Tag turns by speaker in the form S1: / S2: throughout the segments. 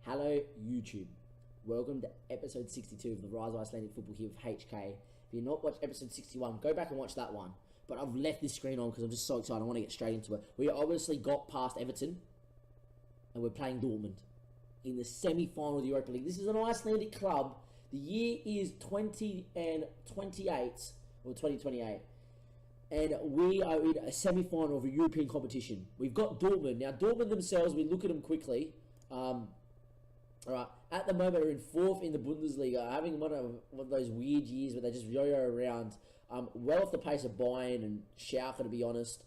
S1: Hello YouTube, welcome to episode 62 of the Rise of Icelandic Football here with HK. If you've not watched episode 61, go back and watch that one. But I've left this screen on because I'm just so excited, I want to get straight into it. We obviously got past Everton and we're playing Dortmund in the semi-final of the Europa League. This is an Icelandic club. The year is 2028 or 2028. And we are in a semi-final of a European competition. We've got Dortmund. Now, Dortmund themselves, we look at them quickly. Alright, at the moment, we're in 4th in the Bundesliga, having one of those weird years where they just yo-yo around. Well off the pace of Bayern and Schalke, to be honest.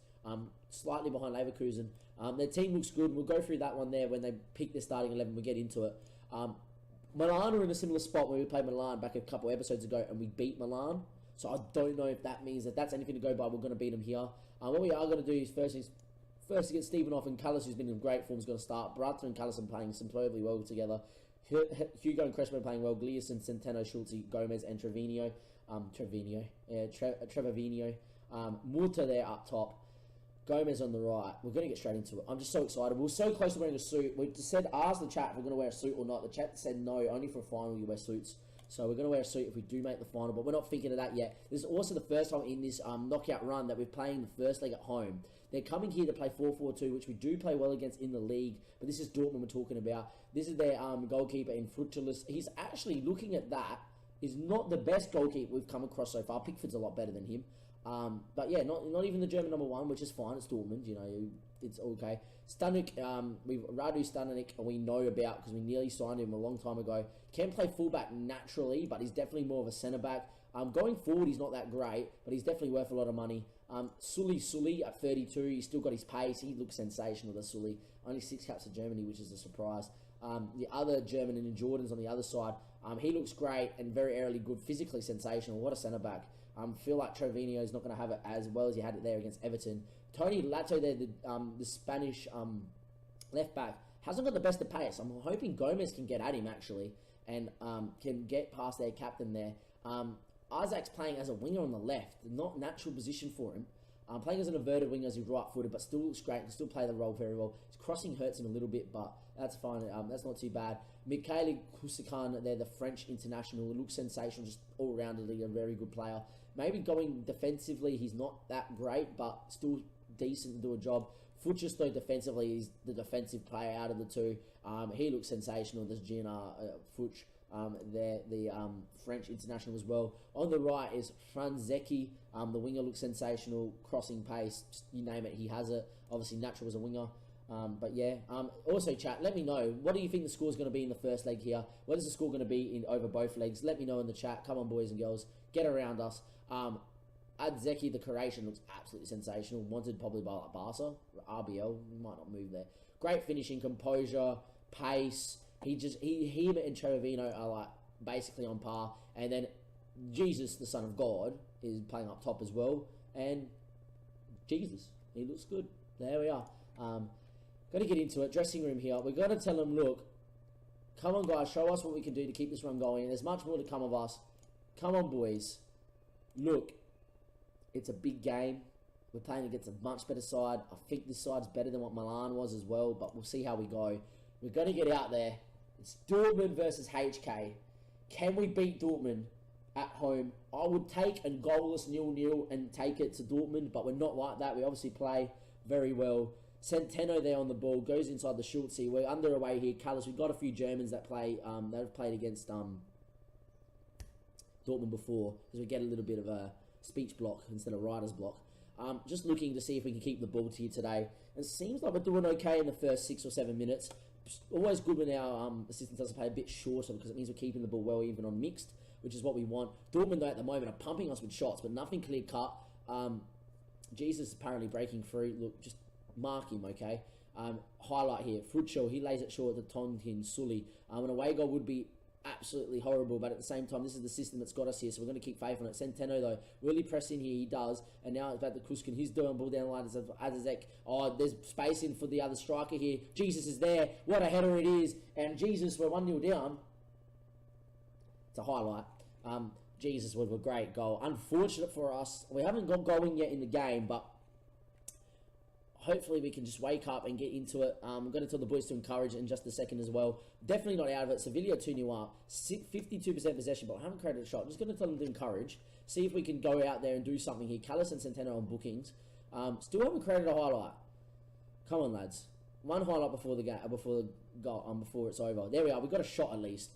S1: Slightly behind Leverkusen. Their team looks good. We'll go through that one there when they pick their starting 11. We'll get into it. Milan are in a similar spot where we played Milan back a couple episodes ago and we beat Milan. So I don't know if that means that that's anything to go by. We're going to beat them here. What we are going to do is first against Stephenhoff and Callis, who's been in great form, is going to start. Brata and Callis are playing superbly well together. Hugo and Cressman playing well. Gliason, Centeno, Schultze, Gomez, and Treviño. Treviño. Murta there up top. Gomez on the right. We're going to get straight into it. I'm just so excited. We're so close to wearing a suit. We just asked the chat if we're going to wear a suit or not. The chat said no, only for a final you wear suits. So we're going to wear a suit if we do make the final, but we're not thinking of that yet. This is also the first time in this knockout run that we're playing the first leg at home. They're coming here to play 4-4-2, which we do play well against in the league, but this is Dortmund we're talking about. This is their goalkeeper in Frutilis. He's actually, looking at that, is not the best goalkeeper we've come across so far. Pickford's a lot better than him. But yeah, not even the German #1, which is fine. It's Dortmund, you know, it's okay. Stanik, Radu Stanik, we know about because we nearly signed him a long time ago. Can play fullback naturally, but he's definitely more of a centre back. Going forward, he's not that great, but he's definitely worth a lot of money. Sully at 32, he's still got his pace. He looks sensational, the Sully. Only 6 caps for Germany, which is a surprise. The other German and Jordan's on the other side. He looks great and very early good, physically sensational. What a centre back. Feel like Treviño is not going to have it as well as he had it there against Everton. Tony Lato there, the Spanish left back, hasn't got the best of pace. I'm hoping Gomez can get at him actually and can get past their captain there. Isaac's playing as a winger on the left, not natural position for him. Playing as an inverted winger as he's right-footed, but still looks great, can still play the role very well. His crossing hurts him a little bit, but that's fine. That's not too bad. Mikhail Kusikan, they're the French international. Looks sensational, just all-roundedly a very good player. Maybe going defensively, he's not that great, but still decent to do a job. Futures, though, defensively, he's the defensive player out of the two. He looks sensational. There's Gina Fuch. The French international as well. On the right is Franzeki. The winger looks sensational, crossing pace, just, you name it, he has it. Obviously natural as a winger. But yeah, also chat, let me know, what do you think the score is going to be in the first leg here? What is the score going to be in over both legs? Let me know in the chat. Come on, boys and girls, get around us. Adzeki, the Croatian, looks absolutely sensational. Wanted probably by like Barca, RBL, might not move there. Great finishing, composure, pace. Him and Treviño are like basically on par, and then Jesus, the Son of God, is playing up top as well. And Jesus, he looks good. There we are. Got to get into it. Dressing room here. We're going to tell them, look, come on, guys, show us what we can do to keep this run going. And there's much more to come of us. Come on, boys. Look, it's a big game. We're playing against a much better side. I think this side's better than what Milan was as well, but we'll see how we go. We're going to get out there. It's Dortmund versus HK. Can we beat Dortmund at home? I would take a goalless 0-0 and take it to Dortmund, but we're not like that. We obviously play very well. Centeno there on the ball, goes inside the Schultze. We're under away here. Callis, we've got a few Germans that play, that have played against Dortmund before, because we get a little bit of a speech block instead of writer's block. Just looking to see if we can keep the ball to you today. It seems like we're doing okay in the first 6 or 7 minutes. Always good when our assistant does play a bit shorter because it means we're keeping the ball well even on mixed, which is what we want. Dortmund, though, at the moment are pumping us with shots, but nothing clear cut. Jesus is apparently breaking free. Look, just mark him, okay? Highlight here. Frutschel, he lays it short to Tonkin Sully. An away goal would be absolutely horrible, but at the same time, this is the system that's got us here, so we're going to keep faith on it. Centeno, though, really press in here, he does, and now it's about the Kuskin, he's doing ball down the line, Azazek, oh, there's space in for the other striker here, Jesus is there, what a header it is, and Jesus, we're 1-0 down. It's a highlight. Jesus was a great goal. Unfortunate for us, we haven't got going yet in the game, but hopefully we can just wake up and get into it. I'm going to tell the boys to encourage in just a second as well. Definitely not out of it. Sevilla 2-0 up, 52% possession, but I haven't created a shot. I'm just going to tell them to encourage, see if we can go out there and do something here. Callis and Centeno on bookings. Still haven't created a highlight. Come on, lads. One highlight before the game, before it's over. There we are. We got a shot at least.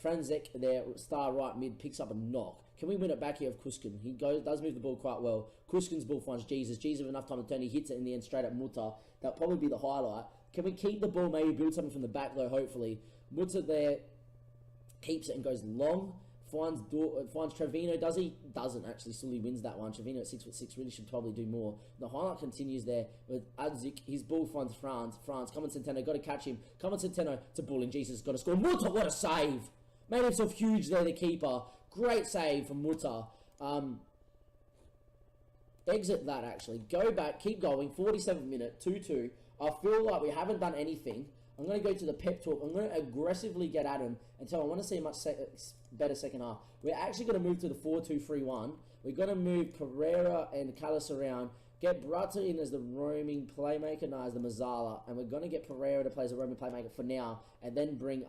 S1: Franzek there, star right mid, picks up a knock. Can we win it back here of Kuskin? He does move the ball quite well. Kuskin's ball finds Jesus. Jesus with enough time to turn. He hits it in the end straight at Mutter. That'll probably be the highlight. Can we keep the ball? Maybe build something from the back though, hopefully. Mutter there keeps it and goes long. Finds Trevino. Does he? Doesn't actually. Still he wins that one. Trevino at 6'6" really should probably do more. The highlight continues there with Adzik. His ball finds France. Come on Centeno. Got to catch him. Come on Centeno to ball and Jesus got to score. Mutter, what a save! Made himself huge there, the keeper. Great save from Mutter. Exit that actually. Go back. Keep going. 47th minute. 2-2. I feel like we haven't done anything. I'm going to go to the pep talk. I'm going to aggressively get at him until I want to see a much better second half. We're actually going to move to the 4-2-3-1. We're going to move Pereira and Callis around. Get Brata in as the roaming playmaker, as the Mazzala. And we're going to get Pereira to play as a roaming playmaker for now. And then bring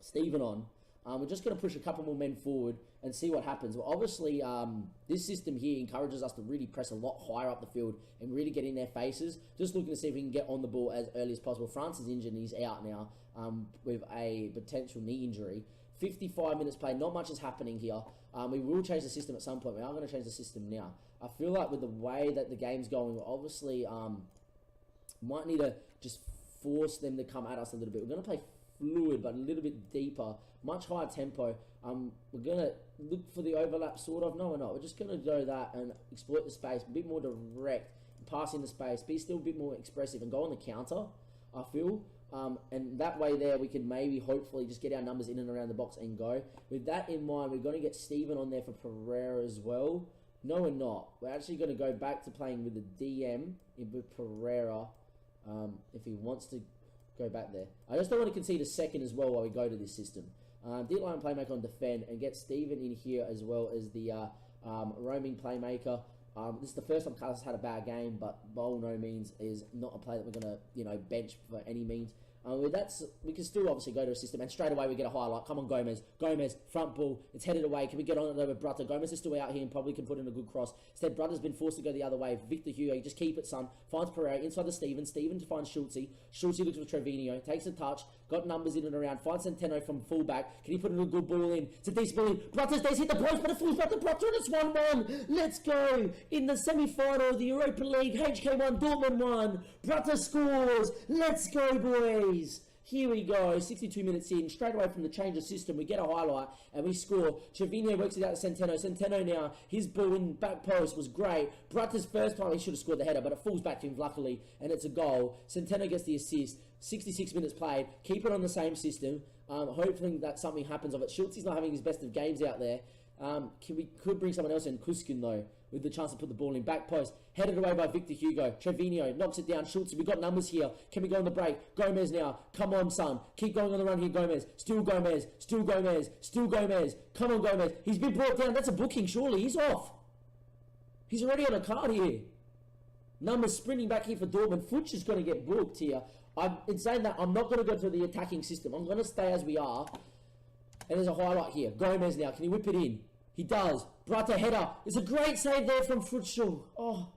S1: Stephen on. We're just going to push a couple more men forward and see what happens. Well, obviously, this system here encourages us to really press a lot higher up the field and really get in their faces. Just looking to see if we can get on the ball as early as possible. France is injured and he's out now with a potential knee injury. 55 minutes played. Not much is happening here. We will change the system at some point. We are going to change the system now. I feel like with the way that the game's going, we obviously might need to just force them to come at us a little bit. We're going to play fluid, but a little bit deeper, much higher tempo. We're going to look for the overlap, sort of. No, we're not. We're just going to go that and exploit the space, a bit more direct, pass in the space, be still a bit more expressive, and go on the counter, I feel. And that way there, we can maybe, hopefully, just get our numbers in and around the box and go. With that in mind, we're going to get Stephen on there for Pereira as well. No, we're not. We're actually going to go back to playing with the DM with Pereira if he wants to go back there. I just don't want to concede a second as well while we go to this system. Deep line playmaker on defend and get Stephen in here as well as the roaming playmaker. This is the first time Carlos has had a bad game, but by all no means is not a player that we're going to bench for any means. We can still obviously go to a system, and straight away we get a highlight. Come on, Gomez, front ball, it's headed away. Can we get on it over Brata? Gomez is still out here and probably can put in a good cross. Instead, Brata's been forced to go the other way. Victor Hugo, you just keep it, son. Finds Pereira inside the Steven to find Schultze. Schultze looks for Trevino, takes a touch, got numbers in and around. Finds Centeno from fullback. Can he put in a good ball in? It's a decent ball in. Brata's hit the post, but it falls back to Brata, and it's 1-1. Let's go in the semi-final of the Europa League. HK1, Dortmund 1. Brata scores. Let's go, boys. Here we go, 62 minutes in, straight away from the change of system, we get a highlight and we score. Trevino works it out to Centeno. Centeno now, his ball in back post was great. Brata's first time, he should have scored the header, but it falls back to him luckily, and it's a goal. Centeno gets the assist, 66 minutes played, keep it on the same system, hoping that something happens of it. Schultze's not having his best of games out there. Could bring someone else in, Kuskin though, with the chance to put the ball in back post. Headed away by Victor Hugo. Trevino knocks it down. Schultze, we've got numbers here. Can we go on the break? Gomez now. Come on, son. Keep going on the run here, Gomez. Still Gomez. Still Gomez. Still Gomez. Come on, Gomez. He's been brought down. That's a booking, surely. He's off. He's already on a card here. Numbers sprinting back here for Dortmund. Futsch is going to get booked here. In saying that, I'm not going to go to the attacking system. I'm going to stay as we are. And there's a highlight here. Gomez now. Can he whip it in? He does. Brata header. It's a great save there from Futsch. Oh.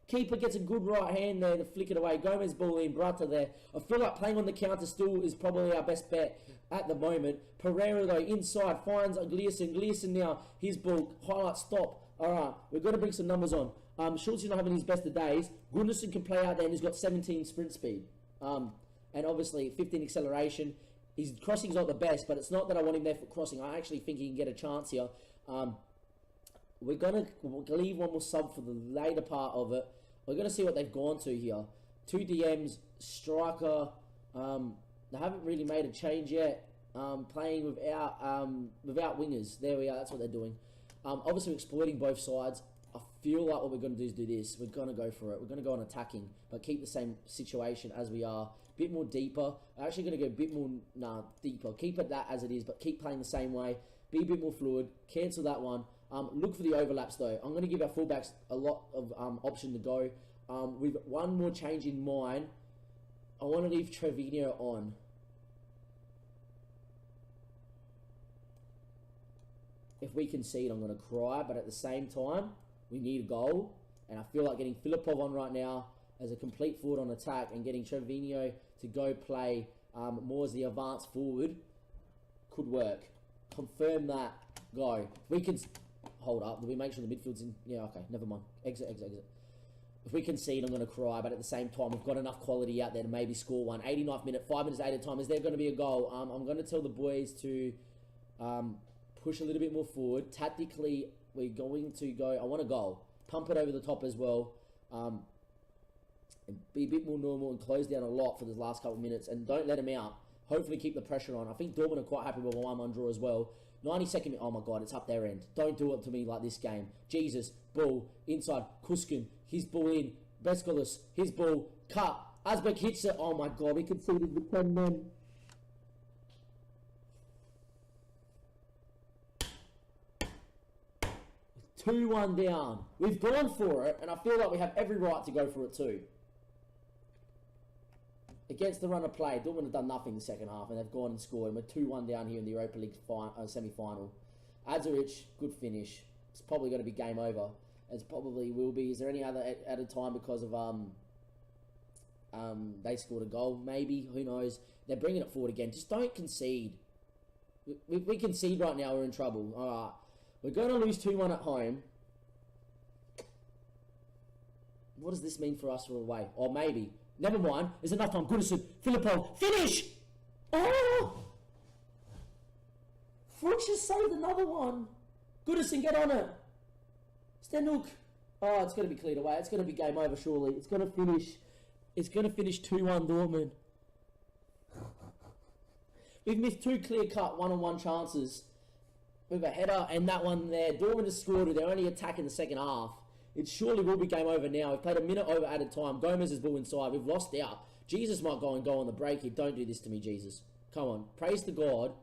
S1: Keeper gets a good right hand there to flick it away. Gomez ball in, Brata there. I feel like playing on the counter still is probably our best bet at the moment. Pereira though, inside, finds Gleason. Gleason now, his ball, highlight, stop. Alright, we've got to bring some numbers on. Schultz is not having his best of days. Gunnarsson can play out there and he's got 17 sprint speed. And obviously 15 acceleration. His crossing's not the best, but it's not that I want him there for crossing. I actually think he can get a chance here. We're going to leave one more sub for the later part of it. We're going to see what they've gone to here. 2 DMs, striker. They haven't really made a change yet. Playing without wingers. There we are. That's what they're doing. Obviously, exploiting both sides. I feel like what we're going to do is do this. We're going to go for it. We're going to go on attacking, but keep the same situation as we are. A bit more deeper. I'm actually going to go a bit more deeper. Keep it that as it is, but keep playing the same way. Be a bit more fluid. Cancel that one. Look for the overlaps though. I'm going to give our fullbacks a lot of option to go. with one more change in mind. I want to leave Trevino on. If we concede, I'm going to cry, but at the same time, we need a goal. And I feel like getting Filipov on right now as a complete forward on attack and getting Trevino to go play more as the advanced forward could work. Confirm that. Go. We can... Hold up. Do we make sure the midfield's in? Yeah, okay. Never mind. Exit. If we concede, I'm going to cry. But at the same time, we've got enough quality out there to maybe score one. 89th minute, 5 minutes added time. Is there going to be a goal? I'm going to tell the boys to push a little bit more forward. Tactically, we're going to go... I want a goal. Pump it over the top as well. And be a bit more normal and close down a lot for the last couple of minutes. And don't let them out. Hopefully keep the pressure on. I think Dortmund are quite happy with a 1-1 draw as well. 92nd minute. Oh my God, it's up their end. Don't do it to me like this game. Jesus, ball, inside, Kuskin, his ball in. Beskolis, his ball, cut. Asbeck hits it. Oh my God, we conceded with 10 men. Two 2-1 down. We've gone for it, and I feel like we have every right to go for it too. Against the run of play, Dortmund have done nothing in the second half, and they've gone and scored. And we're 2-1 down here in the Europa League semi-final. Adzaric, good finish. It's probably going to be game over. It probably will be. Is there any other added time because of they scored a goal? Maybe. Who knows? They're bringing it forward again. Just don't concede. If we concede right now, we're in trouble. All right. We're going to lose 2-1 at home. What does this mean for us for away? Or maybe. Never mind. There's enough time. Goodison. Filippo. Finish! Oh! Fuchs has saved another one. Goodison, get on it. Stenuk. Oh, it's going to be cleared away. It's going to be game over, surely. It's going to finish. It's going to finish 2-1 Dortmund. We've missed two clear-cut one-on-one chances. With a header and that one there. Dortmund has scored. They're only attacking the second half. It surely will be game over now. We've played a minute over added time. Gomez has ball inside. We've lost out. Jesus might go and go on the break here. Don't do this to me, Jesus. Come on. Praise to God.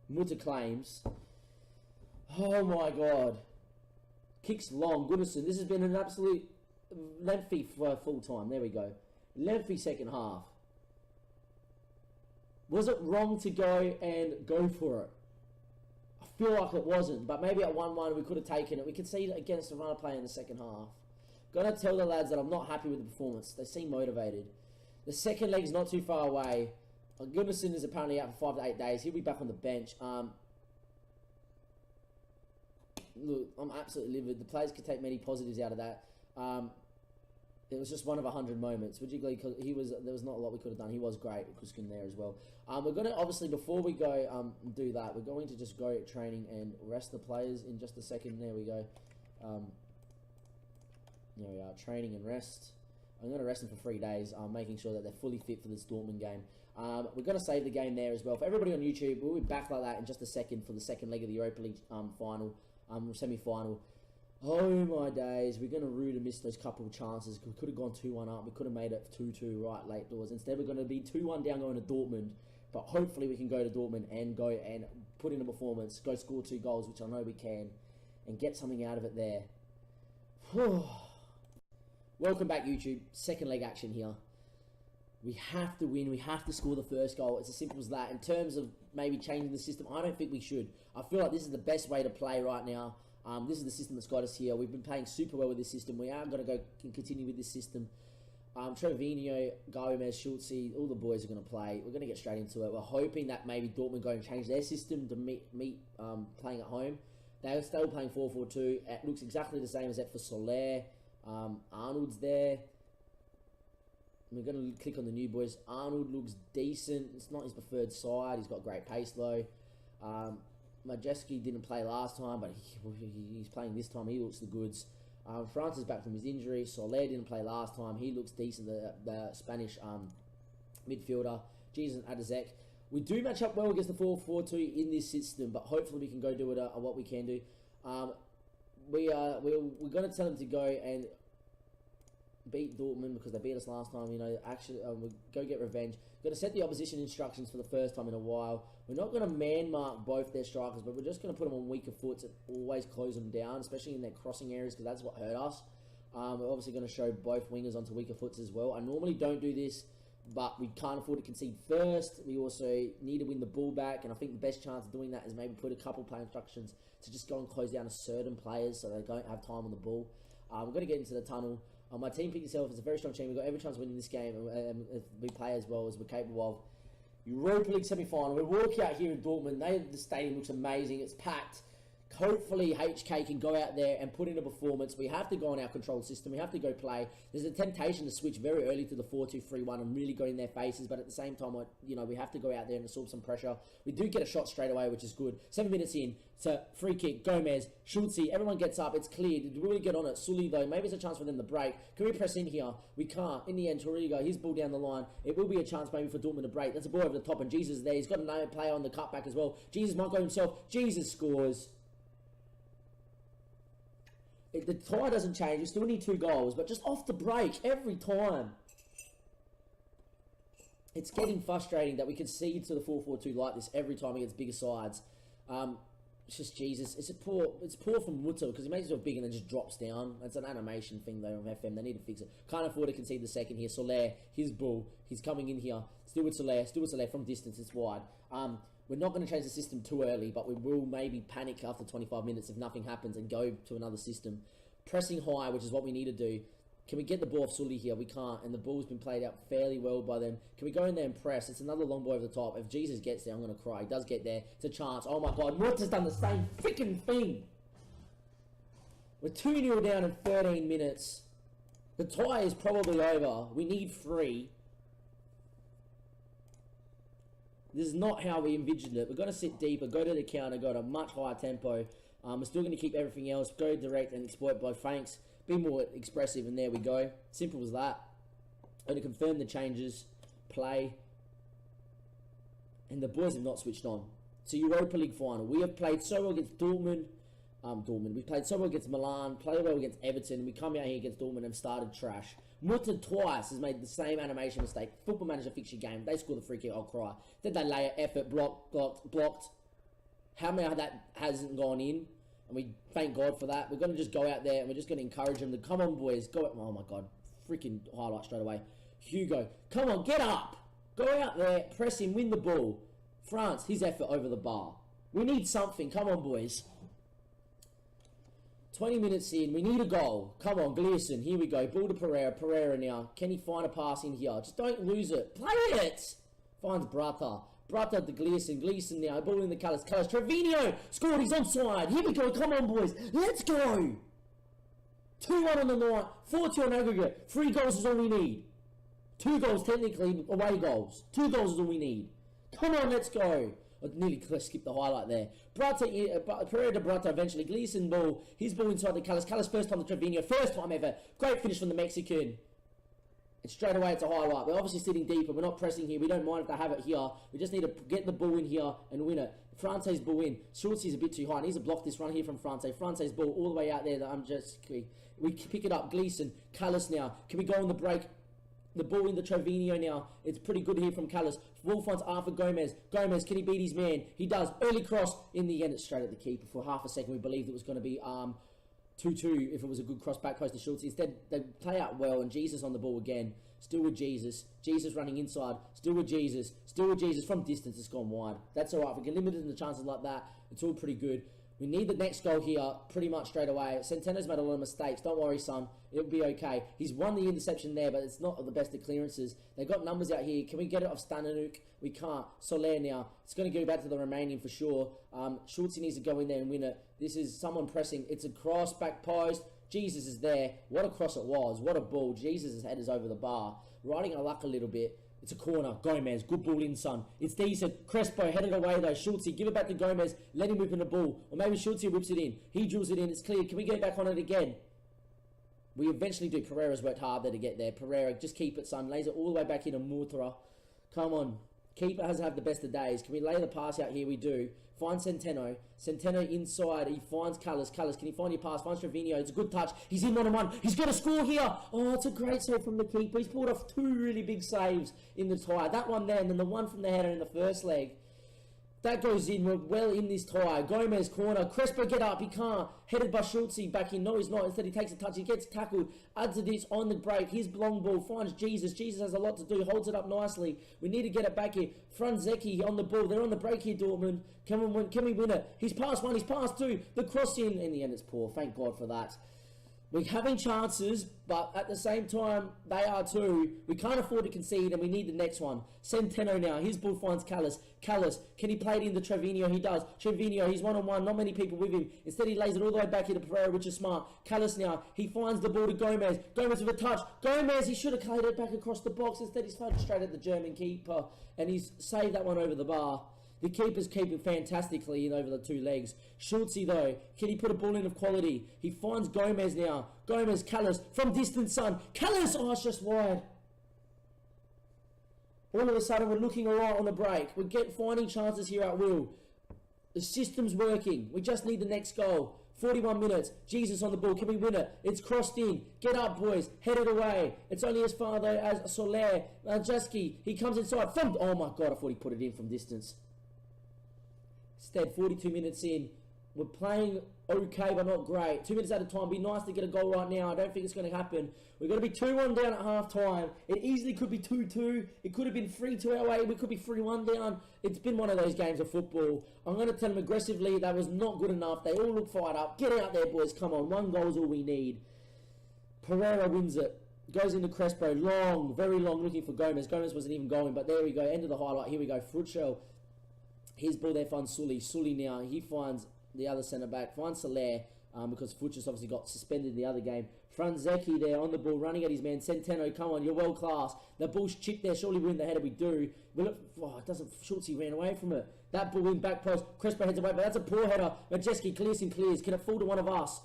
S1: Mutter claims. Oh my God. Kicks long. Goodison. This has been an absolute lengthy full time. There we go. Lengthy second half. Was it wrong to go and go for it? I feel like it wasn't, but maybe at 1-1 we could have taken it. We could see it against the runner play in the second half. Gotta tell the lads that I'm not happy with the performance. They seem motivated. The second leg's not too far away. Goodison is apparently out for 5 to 8 days. He'll be back on the bench. Look, I'm absolutely livid. The players could take many positives out of that. It was just one of 100 moments. Particularly because there was not a lot we could have done. He was great, Kuskin there as well. We're going to, obviously, before we go do that, we're going to just go training and rest the players in just a second. There we go. There we are, training and rest. I'm going to rest them for 3 days, making sure that they're fully fit for this Dortmund game. We're going to save the game there as well. For everybody on YouTube, we'll be back like that in just a second for the second leg of the Europa League semi-final. Oh my days, we're going to really miss those couple of chances. We could have gone 2-1 up. We could have made it 2-2 right late doors. Instead, we're going to be 2-1 down going to Dortmund. But hopefully we can go to Dortmund and go and put in a performance, go score 2 goals, which I know we can, and get something out of it there. Welcome back, YouTube. Second leg action here. We have to win. We have to score the first goal. It's as simple as that. In terms of maybe changing the system, I don't think we should. I feel like this is the best way to play right now. This is the system that's got us here. We've been playing super well with this system. We are going to go and continue with this system. Trevino, Gomez, Schultze, all the boys are going to play. We're going to get straight into it. We're hoping that maybe Dortmund go and change their system to meet playing at home. They're still playing 4-4-2. It looks exactly the same as that for Soler. Arnold's there. We're going to click on the new boys. Arnold looks decent. It's not his preferred side. He's got great pace though. Majeski didn't play last time, but he's playing this time. He looks the goods. France is back from his injury. Soler didn't play last time. He looks decent, the Spanish midfielder. Jesus and Adazek. We do match up well against the 4-4-2 in this system, but hopefully we can go do it what we can do. We're going to tell them to go and beat Dortmund because they beat us last time. You know, actually, we'll go get revenge. Going to set the opposition instructions for the first time in a while. We're not going to man mark both their strikers, but we're just going to put them on weaker foots and always close them down, especially in their crossing areas because that's what hurt us. We're obviously going to show both wingers onto weaker foots as well. I normally don't do this, but we can't afford to concede first. We also need to win the ball back, and I think the best chance of doing that is maybe put a couple play instructions to just go and close down to certain players so they don't have time on the ball. We're going to get into the tunnel. My team pick yourself is a very strong team. We've got every chance of winning this game, and if we play as well as we're capable of. Europa League semi-final. We walk out here in Dortmund. The stadium looks amazing. It's packed. Hopefully HK can go out there and put in a performance. We have to go on our control system. We have to go play. There's a temptation to switch very early to the 4-2-3-1 and really go in their faces. But at the same time, we have to go out there and absorb some pressure. We do get a shot straight away, which is good. 7 minutes in, so free kick, Gomez, Schulze, everyone gets up. It's clear. Did we really get on it? Sully, though, maybe it's a chance for them to break. Can we press in here? We can't. In the end, Torrigo, his ball down the line. It will be a chance maybe for Dortmund to break. That's a ball over the top, and Jesus is there. He's got a player on the cutback as well. Jesus might go himself. Jesus scores. The tie doesn't change. We still need 2 goals, but just off the break every time. It's getting frustrating that we concede to the 4-4-2 like this every time against bigger sides. It's just Jesus. It's poor from Mutter because he makes himself big and then just drops down. It's an animation thing though on FM. They need to fix it. Can't afford to concede the second here. Soler, his ball. He's coming in here. Still with Soler from distance. It's wide. We're not going to change the system too early, but we will maybe panic after 25 minutes if nothing happens and go to another system. Pressing high, which is what we need to do. Can we get the ball off Sully here? We can't, and the ball's been played out fairly well by them. Can we go in there and press? It's another long ball over the top. If Jesus gets there, I'm going to cry. He does get there. It's a chance. Oh my God, Morta's done the same freaking thing. We're 2-0 down in 13 minutes. The tie is probably over. We need 3. This is not how we envisioned it. We're going to sit deeper, go to the counter, go at a much higher tempo. We're still going to keep everything else, go direct and exploit both flanks, be more expressive, and there we go. Simple as that. Going to confirm the changes, play, and the boys have not switched on. So Europa League final. We have played so well against Dortmund. We played so well against Milan, played well against Everton. We come out here against Dortmund and started trash. Mutter twice has made the same animation mistake. Football Manager fix your game. They score the free kick, I'll cry. Then they lay it, effort, blocked. How many of that hasn't gone in? And we thank God for that. We're going to just go out there and we're just going to encourage them to come on, boys. Go. Oh my God. Freaking highlight straight away. Hugo, come on, get up. Go out there, press him, win the ball. France, his effort over the bar. We need something. Come on, boys. 20 minutes in, we need a goal. Come on, Gleason, here we go. Ball to Pereira. Pereira now. Can he find a pass in here? Just don't lose it. Play it! Finds Brata. Brata to Gleason. Gleason now. Ball in the Callas. Callas. Trevino scored. He's onside. Here we go. Come on, boys. Let's go. 2-1 on the night. 4-2 on aggregate. 3 goals is all we need. 2 goals, technically, away goals. 2 goals is all we need. Come on, let's go. I nearly skipped the highlight there. Pereira to Brata eventually. Gleason ball. His ball inside the Callas. Callas first time to Trevino. First time ever. Great finish from the Mexican. And straight away it's a highlight. We're obviously sitting deeper. We're not pressing here. We don't mind if they have it here. We just need to get the ball in here and win it. France's ball in. Schultz is a bit too high. Needs to block this run here from France. France's ball all the way out there. We pick it up. Gleason. Callas now. Can we go on the break? The ball in the Trevino now. It's pretty good here from Callas. Ball finds Arthur Gomez. Gomez, can he beat his man? He does. Early cross. In the end, it's straight at the keeper. For half a second, we believed it was going to be 2-2 if it was a good cross back close to Schultz. Instead, they play out well, and Jesus on the ball again. Still with Jesus. Jesus running inside. Still with Jesus. Still with Jesus. From distance, it's gone wide. That's all right. If we can limit it in the chances like that, it's all pretty good. We need the next goal here pretty much straight away. Centeno's made a lot of mistakes. Don't worry, son. It'll be okay. He's won the interception there, but it's not the best of clearances. They've got numbers out here. Can we get it off Stananuk? We can't. Soler now. It's going to go back to the Romanian for sure. Schultz needs to go in there and win it. This is someone pressing. It's a cross, back post. Jesus is there. What a cross it was. What a ball. Jesus' head is over the bar. Riding our luck a little bit. It's a corner. Gomez. Good ball in, son. It's decent. Crespo headed away, though. Schultz, give it back to Gomez. Let him whip in the ball. Or maybe Schultz whips it in. He drills it in. It's clear. Can we get back on it again? We eventually do. Pereira's worked hard there to get there. Pereira, just keep it, son. Lays it all the way back into Murtra. Come on. Keeper hasn't had the best of days. Can we lay the pass out here? We do. Find Centeno. Centeno inside. He finds Callas. Callas, can he find your pass? Finds Trevino. It's a good touch. He's in 1-on-1. He's got to score here. Oh, it's a great save from the keeper. He's pulled off 2 really big saves in the tie. That one there, and then the one from the header in the first leg. That goes in. We're well in this tie. Gomez corner. Crespo get up. He can't. Headed by Schultz back in. No, he's not. Instead, he takes a touch. He gets tackled. Adds to this on the break. His long ball finds Jesus. Jesus has a lot to do. Holds it up nicely. We need to get it back here. Franzecki on the ball. They're on the break here, Dortmund. Can we win it? He's past one. He's past two. The cross in. In the end, it's poor. Thank God for that. We're having chances, but at the same time, they are too. We can't afford to concede, and we need the next one. Centeno now. His ball finds Callis. Callis, can he play it into Trevino? He does. Trevino, he's one-on-one. Not many people with him. Instead, he lays it all the way back into Pereira, which is smart. Callis now. He finds the ball to Gomez. Gomez with a touch. Gomez, he should have played it back across the box. Instead, he's fired straight at the German keeper, and he's saved that one over the bar. The keeper's keeping fantastically in over the two legs. Schultz, though, can he put a ball in of quality? He finds Gomez now. Gomez, Callis, from distance, son. Callis, oh, it's just wide. All of a sudden, we're looking alright on the break. We're finding chances here at will. The system's working. We just need the next goal. 41 minutes. Jesus on the ball. Can we win it? It's crossed in. Get up, boys. Head it away. It's only as far, though, as Soler. Jaski, he comes inside. Oh, my God, I thought he put it in from distance. Instead, 42 minutes in, we're playing okay but not great. 2 minutes at a time. Be nice to get a goal right now. I don't think it's going to happen. We're going to be 2-1 down at half time. It easily could be 2-2. It could have been 3-2 our way. We could be 3-1 down. It's been one of those games of football. I'm going to tell them aggressively that was not good enough. They all look fired up. Get out there, boys. Come on. One goal is all we need. Pereira wins it. Goes into Crespo. Long, very long, looking for Gomez. Gomez wasn't even going, but there we go. End of the highlight. Here we go. Frutschel. His ball there finds Sully. Sully now, he finds the other centre-back. Finds Soler, because Futures obviously got suspended in the other game. Franzecki there on the ball, running at his man. Centeno, come on, you're world class. The ball's chipped there. Surely we win the header. We do. It doesn't. Schultz ran away from it. That ball in back post. Crespo heads away, but that's a poor header. Majeski clears and clears. Can it fall to one of us?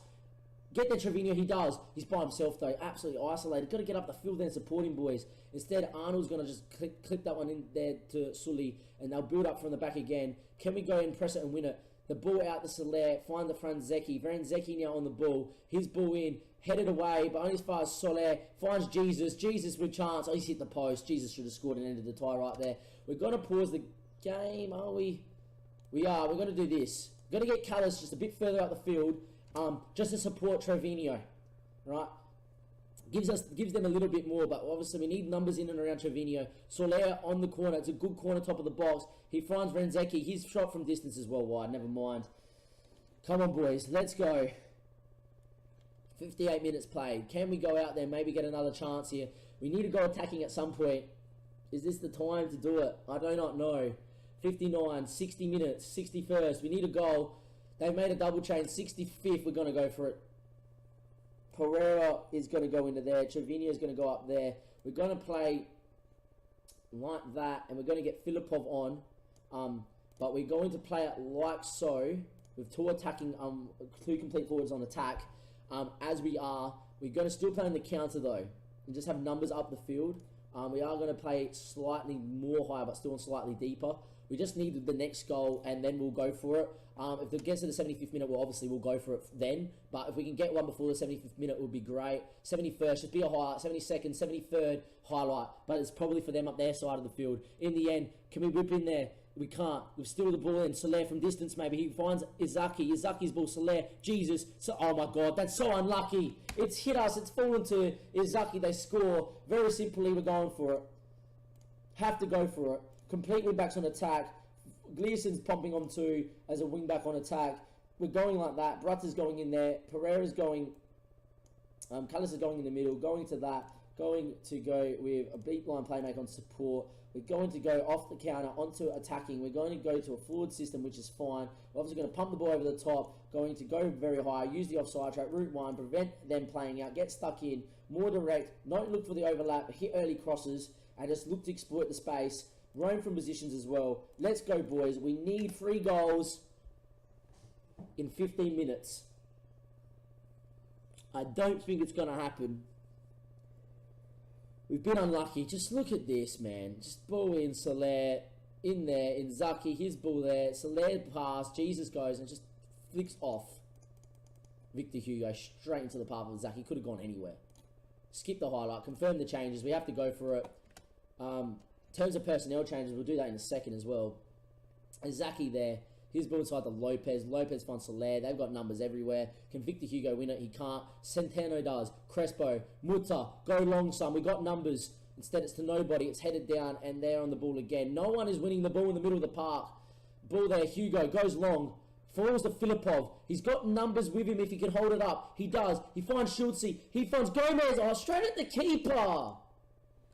S1: Get there, Trevino. He does. He's by himself, though. Absolutely isolated. Got to get up the field there and support him, boys. Instead, Arnold's going to just clip that one in there to Sully, and they'll build up from the back again. Can we go and press it and win it? The ball out to Soler. Find the Franzecki. Franzecki now on the ball. His ball in. Headed away, but only as far as Soler. Finds Jesus. Jesus with chance. Oh, he's hit the post. Jesus should have scored and ended the tie right there. We're going to pause the game, are we? We are. We're going to do this. We're going to get Callis just a bit further out the field. Just to support Trevino, right? Gives them a little bit more, but obviously we need numbers in and around Trevino. Soler on the corner. It's a good corner, top of the box. He finds Franzecki. His shot from distance is well wide. Never mind. Come on, boys. Let's go. 58 minutes played. Can we go out there, maybe get another chance here? We need to go attacking at some point. Is this the time to do it? I do not know. 59, 60 minutes, 61st. We need a goal. They've made a double change. 65th, we're going to go for it. Pereira is going to go into there. Trevino is going to go up there. We're going to play like that, and we're going to get Filipov on. But we're going to play it like so, with two complete forwards on attack. As we are, we're going to still play in the counter though, and just have numbers up the field. We are going to play slightly more higher, but still slightly deeper. We just need the next goal, and then we'll go for it. If it gets to the 75th minute, we'll go for it then. But if we can get one before the 75th minute, it would be great. 71st, just be a highlight. 72nd, 73rd, highlight. But it's probably for them up their side of the field. In the end, can we whip in there? We can't. We've still the ball in. Soler from distance, maybe. He finds Izaki. Izaki's ball. Soler. Jesus. Oh, my God. That's so unlucky. It's hit us. It's fallen to Izaki. They score. Very simply, we're going for it. Have to go for it. Complete wing-backs on attack. Gleason's pumping on two as a wing-back on attack. We're going like that. Brutter's going in there. Pereira's going. Callis is going in the middle. Going to that. Going to go with a beat line playmaker on support. We're going to go off the counter onto attacking. We're going to go to a forward system, which is fine. We're obviously going to pump the ball over the top. Going to go very high. Use the offside track. Route 1. Prevent them playing out. Get stuck in. More direct. Don't look for the overlap. Hit early crosses. And just look to exploit the space. Roam from positions as well. Let's go, boys. We need 3 goals in 15 minutes. I don't think it's going to happen. We've been unlucky. Just look at this, man. Just ball in, Soler in there, Inzaki, his ball there. Soler pass, Jesus goes and just flicks off Victor Hugo straight into the path of Zaki. Could have gone anywhere. Skip the highlight, confirm the changes. We have to go for it. In terms of personnel changes, we'll do that in a second as well. Zaki there. He's ball inside the Lopez. Lopez finds Soler. They've got numbers everywhere. Can Victor Hugo win it? He can't. Centeno does. Crespo. Muta. Go long, son. We got numbers. Instead, it's to nobody. It's headed down, and they're on the ball again. No one is winning the ball in the middle of the park. Ball there. Hugo goes long. Falls to Filipov. He's got numbers with him if he can hold it up. He does. He finds Schultze. He finds Gomez. Oh, straight at the keeper.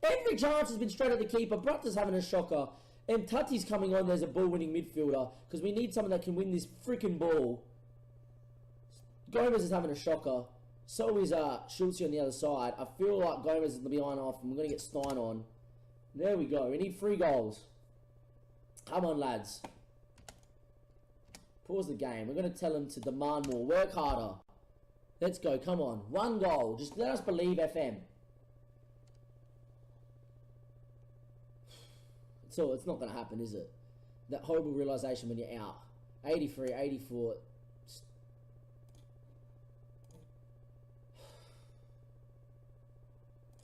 S1: Every chance has been straight at the keeper. Brutta's having a shocker. And Tati's coming on as a ball-winning midfielder because we need someone that can win this freaking ball. Gomez is having a shocker. So is Schultze on the other side. I feel like Gomez is behind off and we're going to get Stein on. There we go. We need 3 goals. Come on, lads. Pause the game. We're going to tell them to demand more. Work harder. Let's go. Come on. 1 goal. Just let us believe, FM. So it's not going to happen, is it? That horrible realisation when you're out. 83, 84.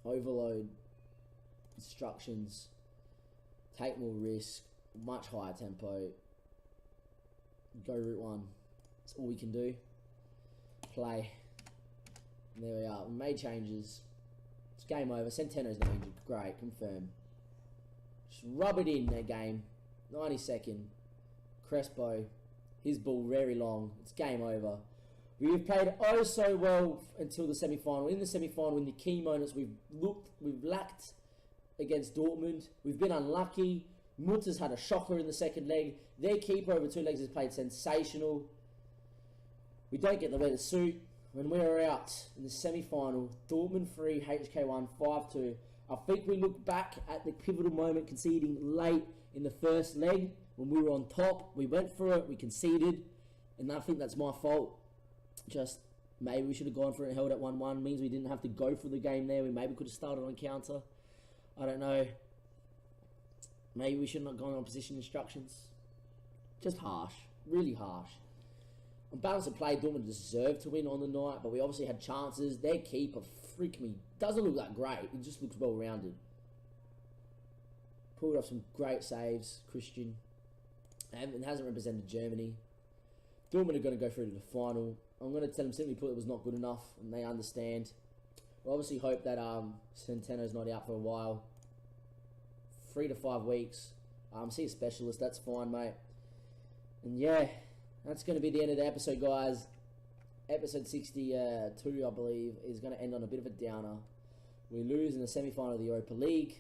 S1: Overload. Instructions. Take more risk. Much higher tempo. Go route 1. That's all we can do. Play. And there we are. We made changes. It's game over. Centeno's not injured. Great. Confirm. Just rub it in their game. 92nd. Crespo. His ball very long. It's game over. We've played oh so well until the semi-final. In the semi-final, in the key moments, we've lacked against Dortmund. We've been unlucky. Muta's had a shocker in the second leg. Their keeper over 2 legs has played sensational. We don't get the weather suit. When we were out in the semi-final, Dortmund 3, HK 1, 5-2. I think we look back at the pivotal moment conceding late in the first leg when we were on top. We went for it, we conceded, and I think that's my fault. Just maybe we should have gone for it and held at 1-1. Means we didn't have to go for the game there. We maybe could have started on counter. I don't know. Maybe we shouldn't have gone on position instructions. Just harsh. Really harsh. On balance of play, Dortmund deserved to win on the night, but we obviously had chances. Their keeper, freak me, doesn't look that great. It just looks well-rounded. Pulled off some great saves, Christian. And hasn't represented Germany. Dortmund are going to go through to the final. I'm going to tell them simply put it was not good enough, and they understand. We obviously hope that Centeno's not out for a while. 3 to 5 weeks. See a specialist, that's fine, mate. And yeah, that's going to be the end of the episode, guys. Episode 62, I believe, is going to end on a bit of a downer. We lose in the semi-final of the Europa League.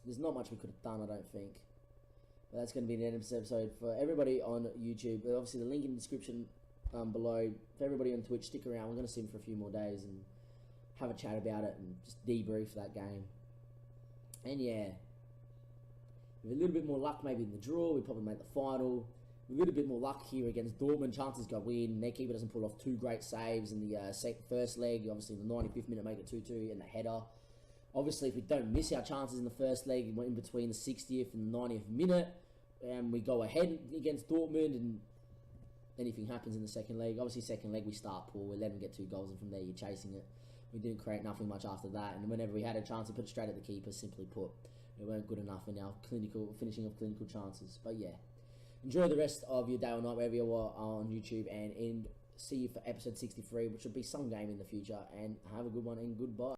S1: There's not much we could have done, I don't think. But that's going to be the end of this episode. For everybody on YouTube, obviously the link in the description below. For everybody on Twitch, stick around. We're going to see him for a few more days and have a chat about it and just debrief that game. And yeah, with a little bit more luck maybe in the draw, we probably make the final. With a little bit more luck here against Dortmund, chances go in. Their keeper doesn't pull off 2 great saves in the first leg. Obviously, in the 95th minute, make it 2-2 and the header. Obviously, if we don't miss our chances in the first leg, in between the 60th and the 90th minute, and we go ahead against Dortmund, and anything happens in the second leg. Obviously, second leg, we start poor. We let them get 2 goals, and from there, you're chasing it. We didn't create nothing much after that, and whenever we had a chance, we put it straight at the keeper, simply put. We weren't good enough in our finishing of clinical chances. But yeah, enjoy the rest of your day or night, wherever you are on YouTube, and see you for episode 63, which will be some game in the future, and have a good one, and goodbye.